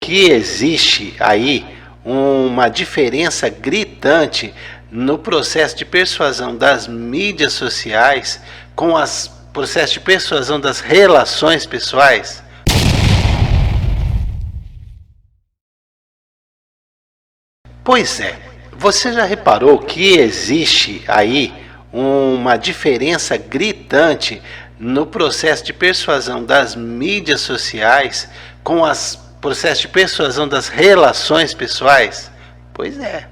Que existe aí uma diferença gritante no processo de persuasão das mídias sociais com o processo de persuasão das relações pessoais? Pois é, você já reparou que existe aí uma diferença gritante no processo de persuasão das mídias sociais com o processo de persuasão das relações pessoais? Pois é,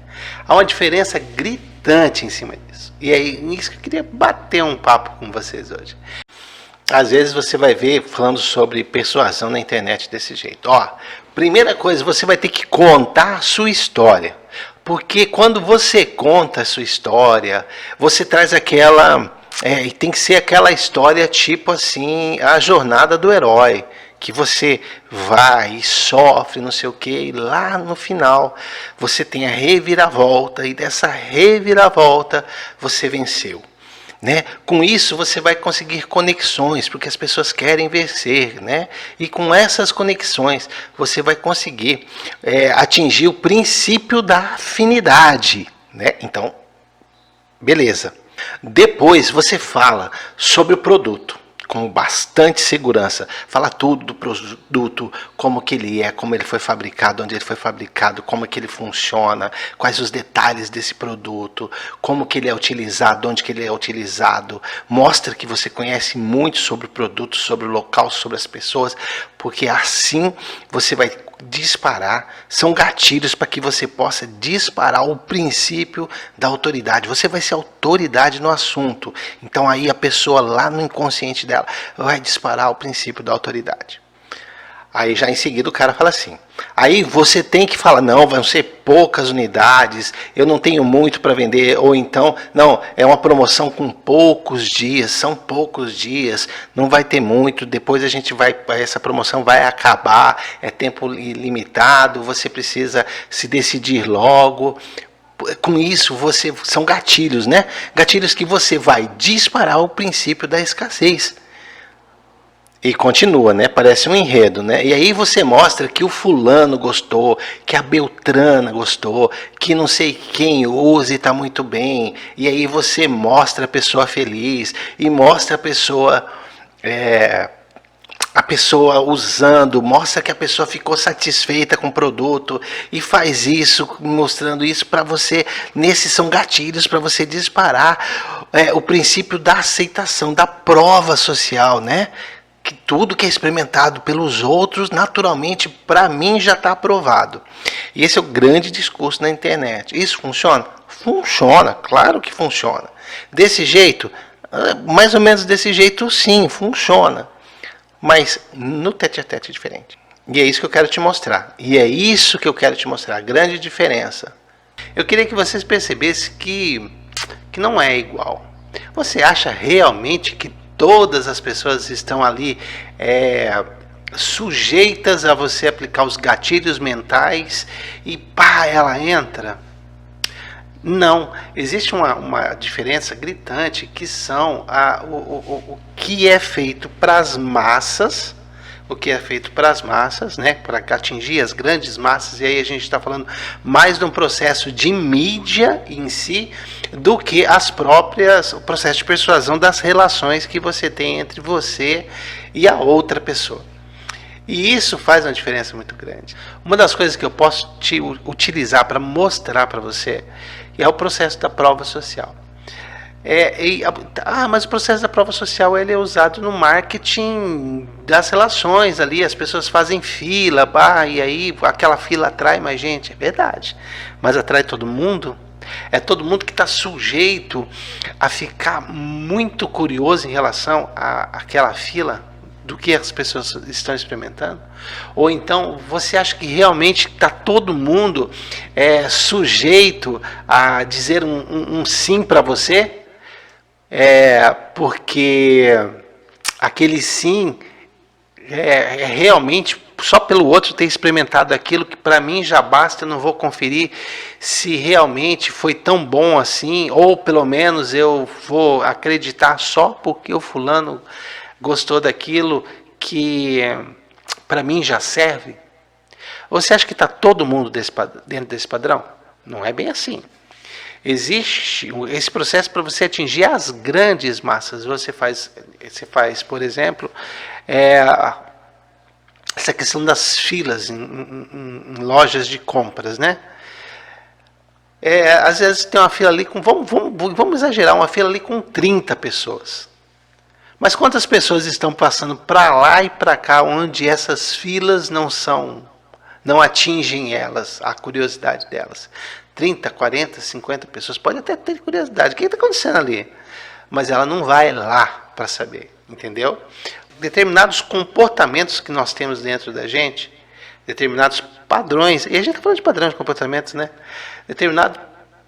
há uma diferença gritante em cima disso. E é nisso que eu queria bater um papo com vocês hoje. Às vezes você vai ver falando sobre persuasão na internet desse jeito. Ó, primeira coisa, você vai ter que contar a sua história. Porque quando você conta a sua história, você traz aquela... e tem que ser aquela história tipo assim, a jornada do herói. Que você vai e sofre, não sei o que, e lá no final você tem a reviravolta, e dessa reviravolta você venceu. Né? Com isso você vai conseguir conexões, porque as pessoas querem vencer, né? E com essas conexões você vai conseguir atingir o princípio da afinidade, né? Então, beleza. Depois você fala sobre o produto com bastante segurança, fala tudo do produto, como que ele é, como ele foi fabricado, onde ele foi fabricado, como que ele funciona, quais os detalhes desse produto, como que ele é utilizado, onde que ele é utilizado, mostra que você conhece muito sobre o produto, sobre o local, sobre as pessoas, porque assim você vai disparar, são gatilhos para que você possa disparar o princípio da autoridade. Você vai ser autoridade no assunto. Então aí a pessoa lá no inconsciente dela vai disparar o princípio da autoridade. Aí já em seguida o cara fala assim, aí você tem que falar, não, vão ser poucas unidades, eu não tenho muito para vender, ou então, não, é uma promoção com poucos dias, são poucos dias, não vai ter muito, depois a gente vai, essa promoção vai acabar, é tempo limitado, você precisa se decidir logo. Com isso, são gatilhos, né? Gatilhos que você vai disparar o princípio da escassez. E continua, né? Parece um enredo, né? E aí você mostra que o fulano gostou, que a Beltrana gostou, que não sei quem usa e tá muito bem. E aí você mostra a pessoa feliz e mostra a pessoa usando, mostra que a pessoa ficou satisfeita com o produto e faz isso, mostrando isso para você. Nesses são gatilhos para você disparar o princípio da aceitação, da prova social, né? Que tudo que é experimentado pelos outros, naturalmente, para mim já está aprovado. E esse é o grande discurso na internet. Isso funciona? Funciona, claro que funciona. Desse jeito, mais ou menos desse jeito, sim, funciona. Mas no tete-a-tete é diferente. E é isso que eu quero te mostrar. E é isso que eu quero te mostrar, a grande diferença. Eu queria que vocês percebessem que não é igual. Você acha realmente que todas as pessoas estão ali sujeitas a você aplicar os gatilhos mentais e pá, ela entra? Não, existe uma diferença gritante que são o que é feito para as massas, o que é feito para as massas, né, para atingir as grandes massas, e aí a gente está falando mais de um processo de mídia em si, do que o processo de persuasão das relações que você tem entre você e a outra pessoa. E isso faz uma diferença muito grande. Uma das coisas que eu posso te utilizar para mostrar para você é o processo da prova social. Mas o processo da prova social ele é usado no marketing das relações ali, as pessoas fazem fila, e aí aquela fila atrai mais gente, é verdade, mas atrai todo mundo? É todo mundo que está sujeito a ficar muito curioso em relação àquela fila do que as pessoas estão experimentando? Ou então você acha que realmente está todo mundo sujeito a dizer um sim para você? Porque aquele sim é realmente só pelo outro ter experimentado aquilo que para mim já basta, eu não vou conferir se realmente foi tão bom assim, ou pelo menos eu vou acreditar só porque o fulano gostou daquilo que para mim já serve. Você acha que está todo mundo dentro desse padrão? Não é bem assim. Existe esse processo para você atingir as grandes massas. Você faz por exemplo, essa questão das filas em lojas de compras, né? Às vezes tem uma fila ali com, vamos exagerar, uma fila ali com 30 pessoas. Mas quantas pessoas estão passando para lá e para cá, onde essas filas não atingem elas, a curiosidade delas? 30, 40, 50 pessoas, pode até ter curiosidade, o que está acontecendo ali? Mas ela não vai lá para saber, entendeu? Determinados comportamentos que nós temos dentro da gente, determinados padrões, e a gente está falando de padrões de comportamentos, né?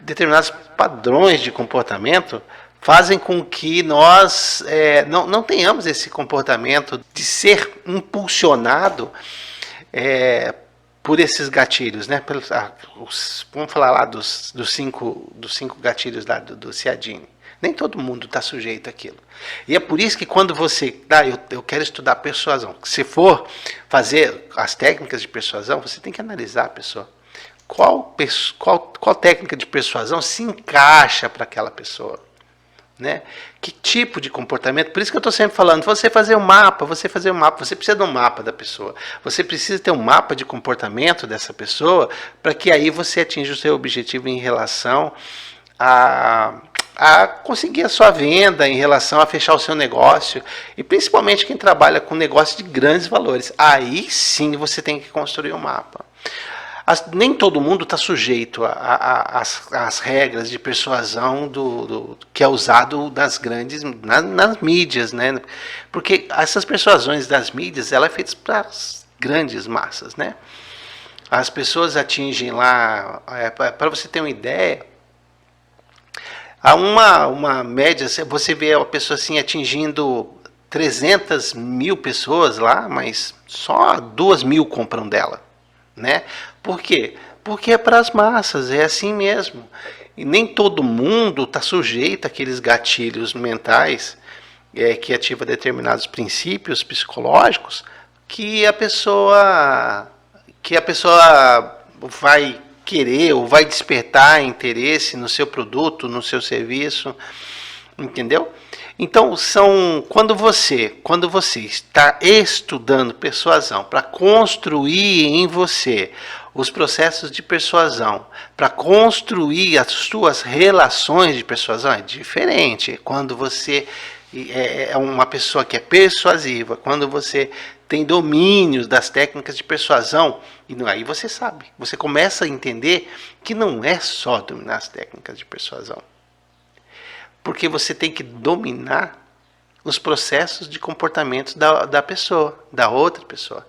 Determinados padrões de comportamento fazem com que nós não tenhamos esse comportamento de ser impulsionado por esses gatilhos, né? Vamos falar lá dos cinco gatilhos lá do Cialdini. Nem todo mundo está sujeito àquilo. E é por isso que quando você... eu quero estudar persuasão. Se for fazer as técnicas de persuasão, você tem que analisar a pessoa. Qual técnica de persuasão se encaixa para aquela pessoa? Né? Que tipo de comportamento? Por isso que eu estou sempre falando, você fazer um mapa, você precisa de um mapa da pessoa. Você precisa ter um mapa de comportamento dessa pessoa para que aí você atinja o seu objetivo em relação a conseguir a sua venda, em relação a fechar o seu negócio, e principalmente quem trabalha com negócio de grandes valores. Aí sim você tem que construir um mapa. Nem todo mundo está sujeito às regras de persuasão que é usado nas mídias, né? Porque essas persuasões das mídias, ela é feita para as grandes massas, né? As pessoas atingem lá, para você ter uma ideia, há uma média, você vê a pessoa assim atingindo 300 mil pessoas lá, mas só 2.000 compram dela, né? Por quê? Porque é para as massas, é assim mesmo. E nem todo mundo está sujeito àqueles gatilhos mentais que ativam determinados princípios psicológicos que a pessoa vai querer ou vai despertar interesse no seu produto, no seu serviço, entendeu? Então, quando você está estudando persuasão para construir em você os processos de persuasão, para construir as suas relações de persuasão, é diferente. Quando você é uma pessoa que é persuasiva, quando você tem domínios das técnicas de persuasão, e aí você sabe, você começa a entender que não é só dominar as técnicas de persuasão. Porque você tem que dominar os processos de comportamento da pessoa, da outra pessoa.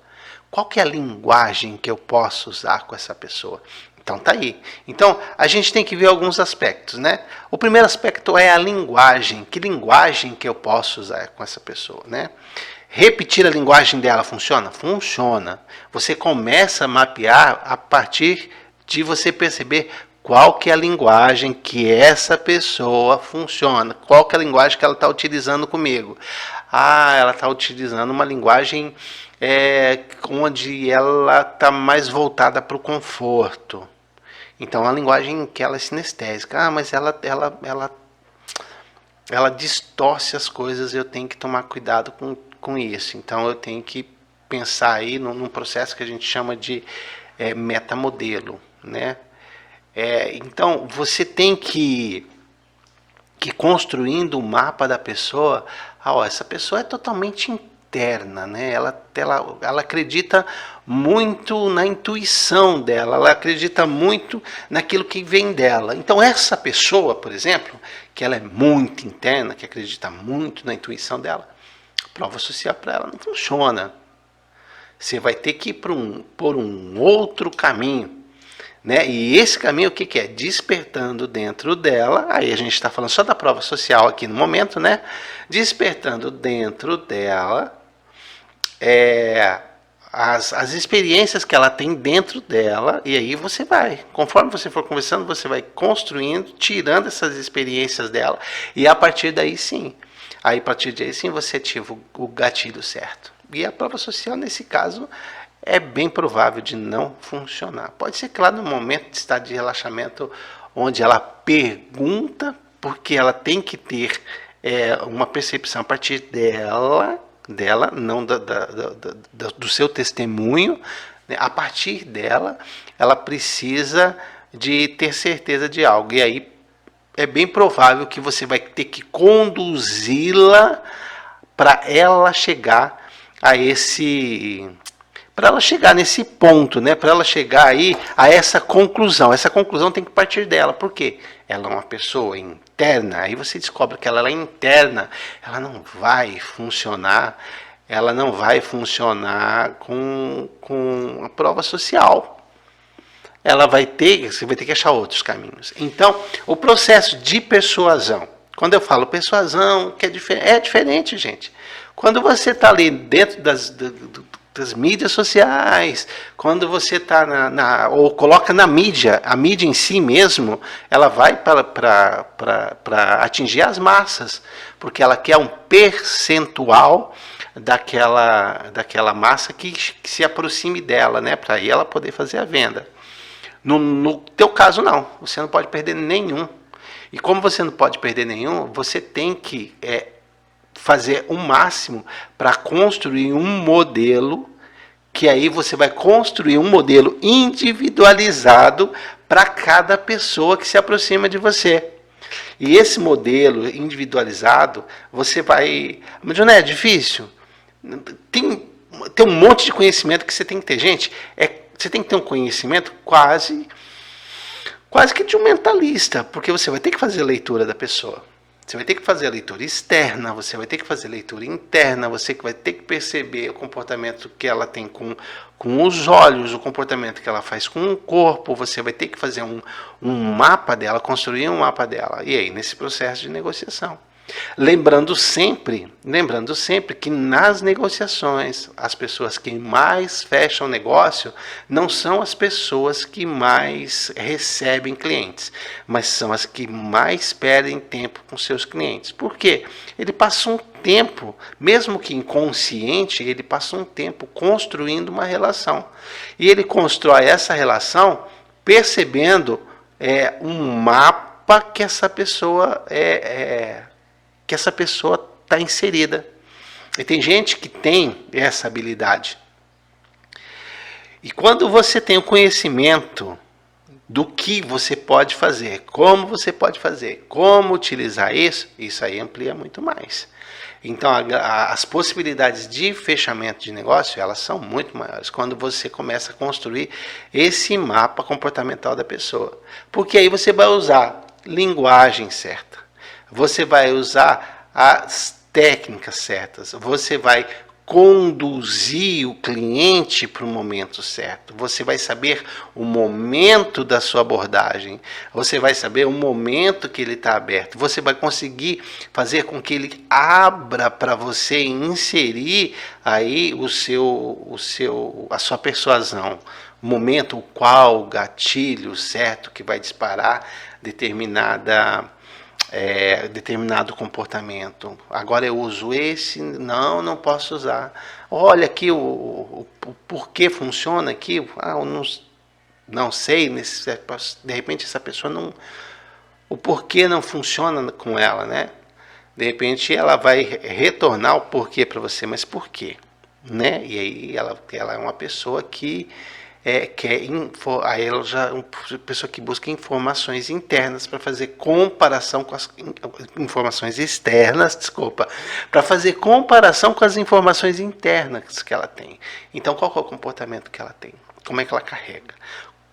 Qual que é a linguagem que eu posso usar com essa pessoa? Então tá aí. Então a gente tem que ver alguns aspectos, né? O primeiro aspecto é a linguagem. Que linguagem que eu posso usar com essa pessoa, né? Repetir a linguagem dela funciona? Funciona. Você começa a mapear a partir de você perceber qual que é a linguagem que essa pessoa funciona, qual que é a linguagem que ela está utilizando comigo. Ela está utilizando uma linguagem onde ela está mais voltada para o conforto. Então, a linguagem que ela é sinestésica. Mas ela distorce as coisas, eu tenho que tomar cuidado com isso. Então, eu tenho que pensar aí num processo que a gente chama de metamodelo, né? Então, você tem que construindo o mapa da pessoa. Essa pessoa é totalmente interna, né? Ela acredita muito na intuição dela, ela acredita muito naquilo que vem dela. Então, essa pessoa, por exemplo, que ela é muito interna, que acredita muito na intuição dela, prova social para ela não funciona. Você vai ter que ir por um outro caminho. Né? E esse caminho, o que é? Despertando dentro dela, aí a gente está falando só da prova social aqui no momento, né? Despertando dentro dela as experiências que ela tem dentro dela, e aí você vai, conforme você for conversando, você vai construindo, tirando essas experiências dela, e a partir daí sim, você ativa o gatilho certo. E a prova social, nesse caso, é bem provável de não funcionar. Pode ser que lá no momento de estado de relaxamento, onde ela pergunta, porque ela tem que ter uma percepção a partir dela, não do seu testemunho, né? A partir dela, ela precisa de ter certeza de algo. E aí é bem provável que você vai ter que conduzi-la para ela chegar a esse, para ela chegar nesse ponto, né? Para ela chegar aí a essa conclusão. Essa conclusão tem que partir dela. Por quê? Ela é uma pessoa interna. Aí você descobre que ela é interna. Ela não vai funcionar. Ela não vai funcionar com a prova social. Você vai ter que achar outros caminhos. Então, o processo de persuasão. Quando eu falo persuasão, que é diferente, gente. Quando você está ali dentro das mídias sociais, quando você está ou coloca na mídia, a mídia em si mesmo, ela vai para atingir as massas, porque ela quer um percentual daquela massa que se aproxime dela, né, para aí ela poder fazer a venda. No teu caso não, você não pode perder nenhum. E como você não pode perder nenhum, você tem que fazer o máximo para construir um modelo, que aí você vai construir um modelo individualizado para cada pessoa que se aproxima de você. E esse modelo individualizado, você vai... Mas não é difícil? Tem um monte de conhecimento que você tem que ter. Gente, você tem que ter um conhecimento quase que de um mentalista, porque você vai ter que fazer a leitura da pessoa. Você vai ter que fazer a leitura externa, você vai ter que fazer a leitura interna, você vai ter que perceber o comportamento que ela tem com os olhos, o comportamento que ela faz com o corpo, você vai ter que fazer um mapa dela, construir um mapa dela. E aí, nesse processo de negociação. Lembrando sempre que nas negociações, as pessoas que mais fecham negócio não são as pessoas que mais recebem clientes, mas são as que mais perdem tempo com seus clientes. Por quê? Ele passa um tempo, mesmo que inconsciente, ele passa um tempo construindo uma relação. E ele constrói essa relação percebendo um mapa que essa pessoa está inserida. E tem gente que tem essa habilidade. E quando você tem o conhecimento do que você pode fazer, como utilizar isso aí amplia muito mais. Então, as possibilidades de fechamento de negócio, elas são muito maiores quando você começa a construir esse mapa comportamental da pessoa. Porque aí você vai usar linguagem certa, você vai usar as técnicas certas, você vai conduzir o cliente para o momento certo, você vai saber o momento da sua abordagem, você vai saber o momento que ele está aberto, você vai conseguir fazer com que ele abra para você inserir aí a sua persuasão, o momento o qual o gatilho certo que vai disparar determinado comportamento. Agora eu uso esse, não posso usar. Olha aqui o porquê funciona aqui. Eu não sei, de repente essa pessoa não... O porquê não funciona com ela, né? De repente ela vai retornar o porquê para você, mas por quê? Né? E aí ela é uma pessoa que aí ela já é uma pessoa que busca informações internas para fazer comparação com as informações externas, para fazer comparação com as informações internas que ela tem. Então, qual é o comportamento que ela tem? Como é que ela carrega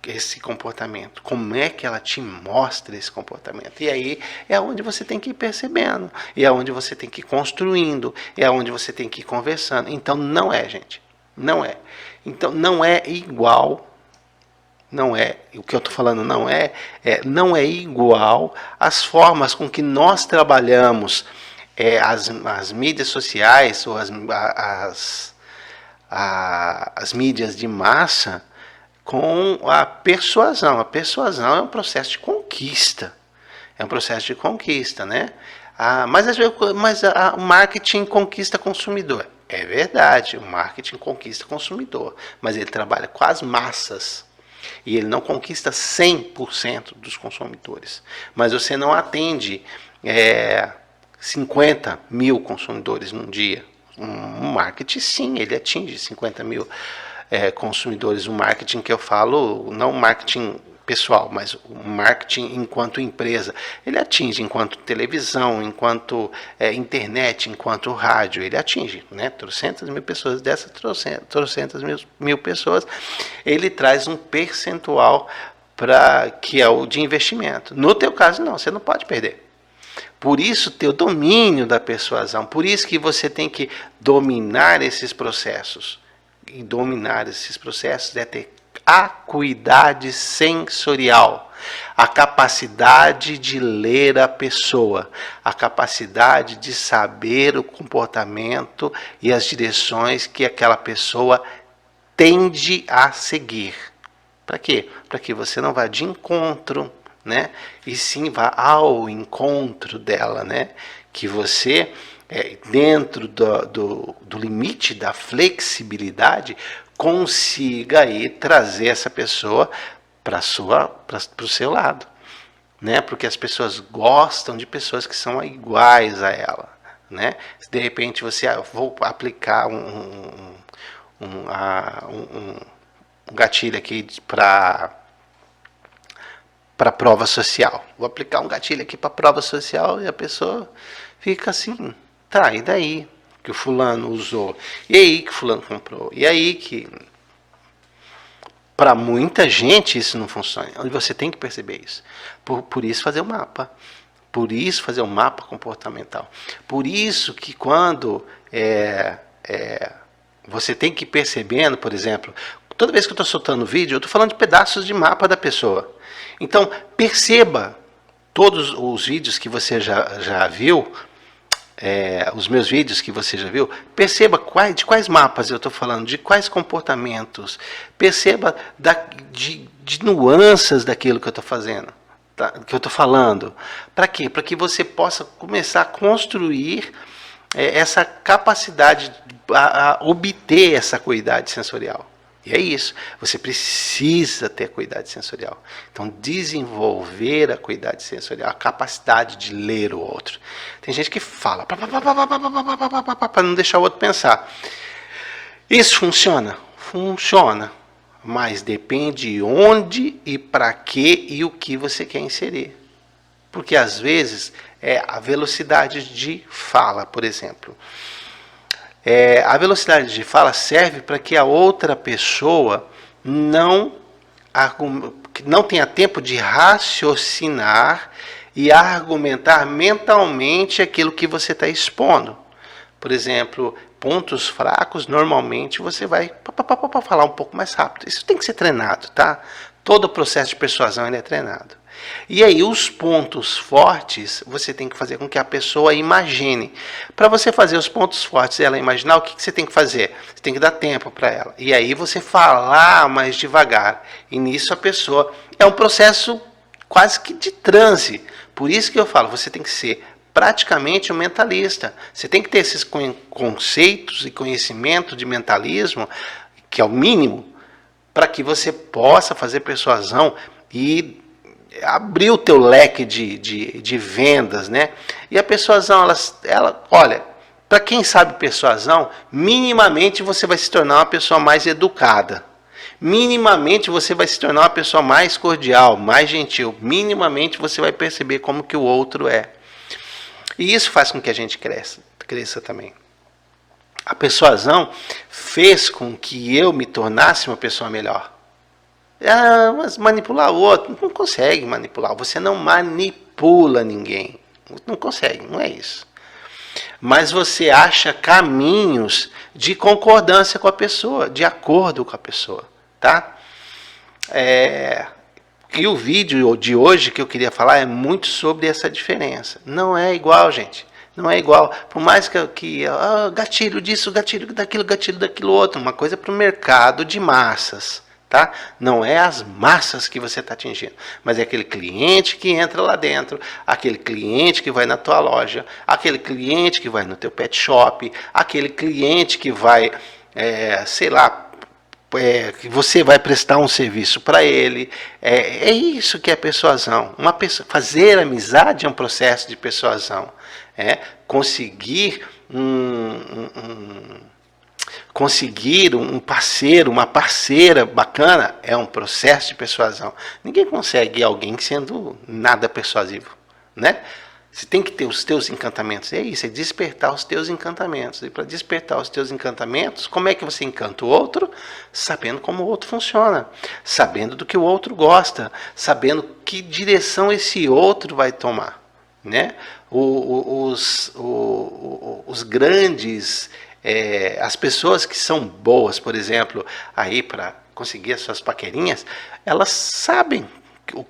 esse comportamento? Como é que ela te mostra esse comportamento? E aí é onde você tem que ir percebendo, e é onde você tem que ir construindo, é onde você tem que ir conversando. Então, não é, gente. Não é. Então, não é igual, o que eu estou falando não é igual às formas com que nós trabalhamos as mídias sociais ou as mídias de massa com a persuasão. A persuasão é um processo de conquista. Né? Mas o marketing conquista consumidor. É verdade, o marketing conquista o consumidor, mas ele trabalha com as massas. E ele não conquista 100% dos consumidores. Mas você não atende 50 mil consumidores num dia. Um marketing, sim, ele atinge 50 mil consumidores. O marketing que eu falo, não marketing pessoal, mas o marketing enquanto empresa, ele atinge enquanto televisão, enquanto internet, enquanto rádio, ele atinge, né? 300 mil pessoas, dessas 300 mil pessoas, ele traz um percentual que é o de investimento. No teu caso, não, você não pode perder. Por isso, ter o domínio da persuasão, por isso que você tem que dominar esses processos. E dominar esses processos é ter acuidade sensorial, a capacidade de ler a pessoa, a capacidade de saber o comportamento e as direções que aquela pessoa tende a seguir. Para quê? Para que você não vá de encontro, né? E sim vá ao encontro dela, né? Que você, dentro do limite da flexibilidade, consiga aí trazer essa pessoa para o seu lado, né? Porque as pessoas gostam de pessoas que são iguais a ela, né? Se de repente você vou aplicar um gatilho aqui para prova social, vou aplicar um gatilho aqui para prova social e a pessoa fica assim, tá, e daí que o fulano usou, e aí que o fulano comprou, e aí que para muita gente isso não funciona, e você tem que perceber isso, por isso fazer o mapa, por isso fazer o mapa comportamental, por isso que quando você tem que ir percebendo, por exemplo, toda vez que eu estou soltando vídeo, eu estou falando de pedaços de mapa da pessoa, então perceba todos os vídeos que você já viu, os meus vídeos que você já viu, perceba de quais mapas eu estou falando, de quais comportamentos, perceba de nuances daquilo que eu estou fazendo, tá? Que eu estou falando. Para quê? Para que você possa começar a construir essa capacidade, a obter essa acuidade sensorial. E é isso, você precisa ter acuidade sensorial. Então, desenvolver a acuidade sensorial, a capacidade de ler o outro. Tem gente que fala para não deixar o outro pensar. Isso funciona? Funciona, mas depende onde e para que e o que você quer inserir. Porque às vezes é a velocidade de fala, por exemplo. A velocidade de fala serve para que a outra pessoa não tenha tempo de raciocinar e argumentar mentalmente aquilo que você está expondo. Por exemplo, pontos fracos, normalmente você vai falar um pouco mais rápido. Isso tem que ser treinado, tá? Todo o processo de persuasão ele é treinado. E aí os pontos fortes, você tem que fazer com que a pessoa imagine. Para você fazer os pontos fortes e ela imaginar, o que você tem que fazer? Você tem que dar tempo para ela. E aí você falar mais devagar. E nisso a pessoa... É um processo quase que de transe. Por isso que eu falo, você tem que ser praticamente um mentalista. Você tem que ter esses conceitos e conhecimento de mentalismo, que é o mínimo, para que você possa fazer persuasão e abrir o teu leque de vendas, né? E a persuasão, olha, para quem sabe persuasão, minimamente você vai se tornar uma pessoa mais educada. Minimamente você vai se tornar uma pessoa mais cordial, mais gentil. Minimamente você vai perceber como que o outro é. E isso faz com que a gente cresça também. A persuasão fez com que eu me tornasse uma pessoa melhor. Mas manipular o outro, não consegue manipular. Você não manipula ninguém. Não consegue, não é isso. Mas você acha caminhos de concordância com a pessoa, de acordo com a pessoa, tá? E o vídeo de hoje que eu queria falar é muito sobre essa diferença. Não é igual, gente. Não é igual. Por mais que gatilho disso, gatilho daquilo outro. Uma coisa para o mercado de massas. tá? Não é as massas que você está atingindo, mas é aquele cliente que entra lá dentro, aquele cliente que vai na tua loja, aquele cliente que vai no teu pet shop, aquele cliente que vai, sei lá, que você vai prestar um serviço para ele. É isso que é persuasão. Fazer amizade é um processo de persuasão. Conseguir um parceiro, uma parceira bacana é um processo de persuasão. Ninguém consegue alguém sendo nada persuasivo, né? Você tem que ter os teus encantamentos. É isso, é despertar os teus encantamentos. E para despertar os teus encantamentos, como é que você encanta o outro? Sabendo como o outro funciona, sabendo do que o outro gosta, sabendo que direção esse outro vai tomar, né? Os grandes, as pessoas que são boas, por exemplo, aí para conseguir as suas paquerinhas, elas sabem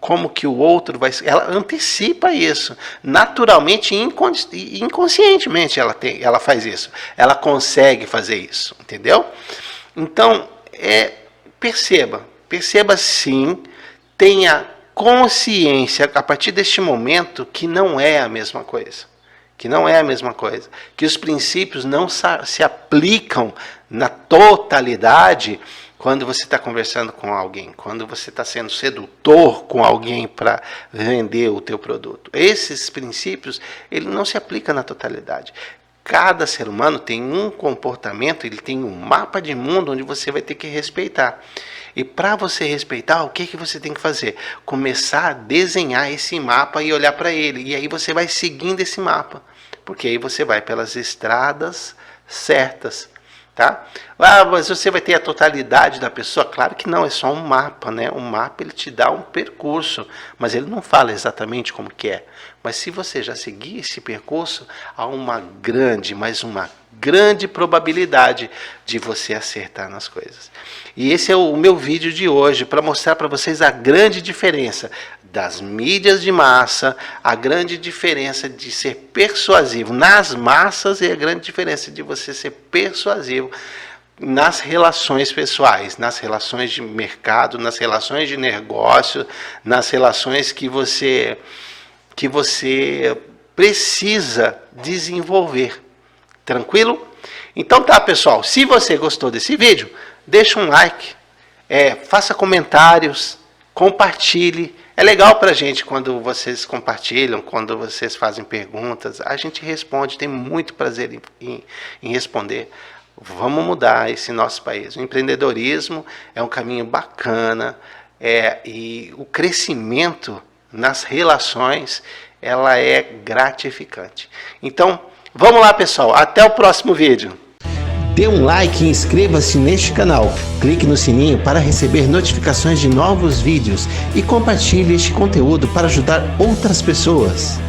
como que o outro vai... Ela antecipa isso. Naturalmente e inconscientemente ela faz isso. Ela consegue fazer isso, entendeu? Então, perceba sim, tenha consciência a partir deste momento que não é a mesma coisa. Que os princípios não se aplicam na totalidade quando você está conversando com alguém, quando você está sendo sedutor com alguém para vender o teu produto. Esses princípios, ele não se aplica na totalidade. Cada ser humano tem um comportamento, ele tem um mapa de mundo onde você vai ter que respeitar. E para você respeitar, o que você tem que fazer? Começar a desenhar esse mapa e olhar para ele. E aí você vai seguindo esse mapa. Porque aí você vai pelas estradas certas. Tá? Mas você vai ter a totalidade da pessoa? Claro que não, é só um mapa, né? Um mapa ele te dá um percurso, mas ele não fala exatamente como que é. Mas se você já seguir esse percurso, há uma grande probabilidade de você acertar nas coisas. E esse é o meu vídeo de hoje, para mostrar para vocês a grande diferença das mídias de massa, a grande diferença de ser persuasivo nas massas e a grande diferença de você ser persuasivo nas relações pessoais, nas relações de mercado, nas relações de negócio, nas relações que você precisa desenvolver. Tranquilo? Então tá, pessoal, se você gostou desse vídeo, deixa um like, faça comentários, compartilhe. É legal pra gente quando vocês compartilham, quando vocês fazem perguntas, a gente responde, tem muito prazer em responder. Vamos mudar esse nosso país. O empreendedorismo é um caminho bacana, e o crescimento nas relações, ela é gratificante. Então, vamos lá, pessoal, até o próximo vídeo. Dê um like e inscreva-se neste canal. Clique no sininho para receber notificações de novos vídeos e compartilhe este conteúdo para ajudar outras pessoas.